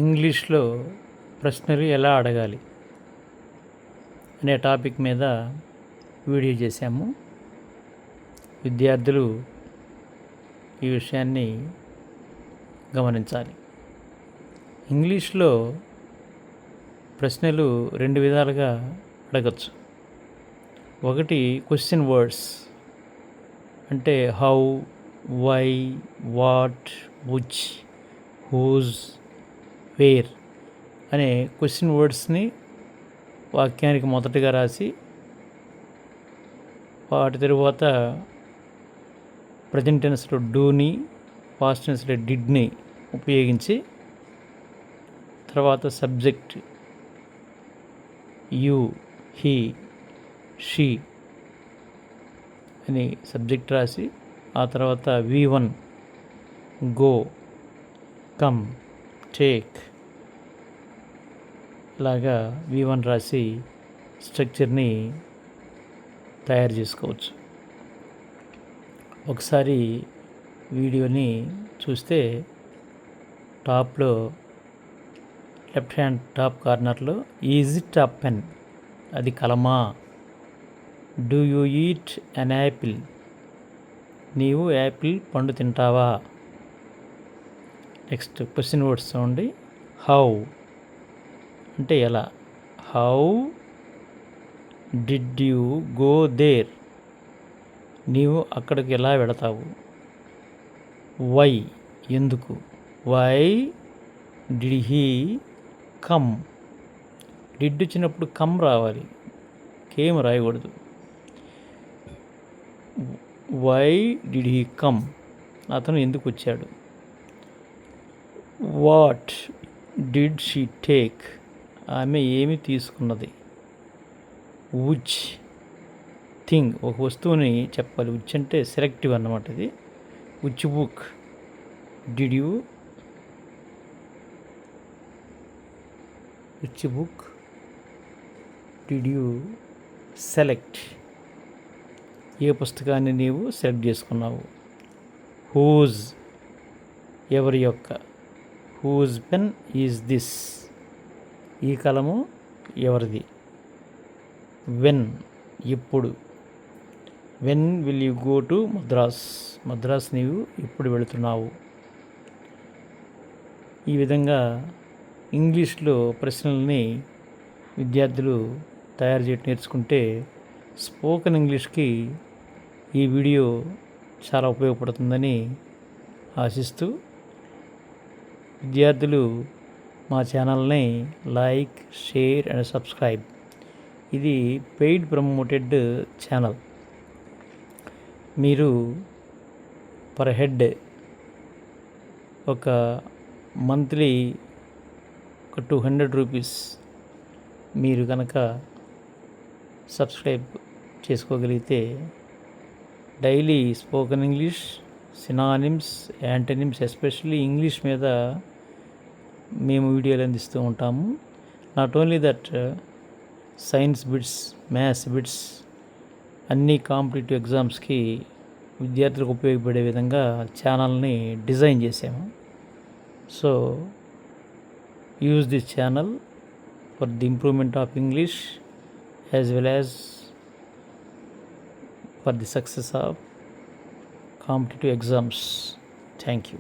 ఇంగ్లీష్లో ప్రశ్నలు ఎలా అడగాలి అనే టాపిక్ మీద వీడియో చేశాము. విద్యార్థులు ఈ విషయాన్ని గమనించాలి. ఇంగ్లీష్లో ప్రశ్నలు రెండు విధాలుగా అడగచ్చు. ఒకటి క్వశ్చన్ వర్డ్స్, అంటే how, why, what, which, whose, where అనే క్వశ్చన్ వర్డ్స్ని వాక్యానికి మొదటగా రాసి వాటి తరువాత ప్రజెంట్ టెన్స్లో డూని, పాస్ట్ టెన్స్లో డిడ్ని ఉపయోగించి తర్వాత సబ్జెక్ట్ యు, హీ, షీ అని సబ్జెక్ట్ రాసి ఆ తర్వాత V1 గో, కమ్, టేక్ ఇలాగా V1 రాసి స్ట్రక్చర్ని తయారు చేసుకోవచ్చు. ఒకసారి వీడియోని చూస్తే టాప్లో లెఫ్ట్ హ్యాండ్ టాప్ కార్నర్లో ఈజ్ ఇట్ అ పెన్, అది కలమా. Do you eat an apple, నీవు యాపిల్ పండు తింటావా. నెక్స్ట్ క్వశ్చన్ వర్డ్స్ చూడండి. హౌ అంటే ఎలా, how did you go there, నీవు అక్కడికి ఎలా వెళతావు. వై ఎందుకు, why did he come, did వచ్చినప్పుడు కమ్ రావాలి, కేమ్ రాయకూడదు. వై డిడ్ హీ కమ్, అతను ఎందుకు వచ్చాడు. వాట్ డిడ్ షీ టేక్, ఆమె ఏమి తీసుకున్నది. విచ్ థింగ్, ఒక వస్తువుని చెప్పాలి. విచ్ అంటే సెలెక్టివ్ అన్నమాట. ఇది which book did you, which book did you select, ఏ పుస్తకాన్ని నీవు సెలెక్ట్ చేసుకున్నావు. హూజ్ ఎవరి యొక్క, హూజ్ పెన్ ఈజ్ దిస్, ఈ కలము ఎవరిది. వెన్ ఎప్పుడు, when will you go to Madras, Madras నీవు ఎప్పుడు వెళుతున్నావు. ఈ విధంగా ఇంగ్లీష్లో ప్రశ్నల్ని విద్యార్థులు తయారు చేయడం నేర్చుకుంటే స్పోకెన్ ఇంగ్లీష్కి ఈ వీడియో చాలా ఉపయోగపడుతుందని ఆశిస్తూ, విద్యార్థులు మా ఛానల్ని లైక్, షేర్ అండ్ సబ్స్క్రైబ్. ఇది పెయిడ్ ప్రమోటెడ్ ఛానల్. మీరు పర్ హెడ్ ఒక మంత్లీ ఒక 200 రూపీస్ మీరు కనుక సబ్స్క్రైబ్ చేసుకోగలిగితే daily spoken English, synonyms, antonyms, especially English మీద మేము వీడియోలు అందిస్తూ ఉంటాము. Not only that, science bits, maths bits అన్ని కాంపిటేటివ్ ఎగ్జామ్స్కి విద్యార్థులకు ఉపయోగపడే విధంగా ఛానల్ని డిజైన్ చేసాము. So use this channel for the improvement of English as well as for the success of competitive exams. Thank you.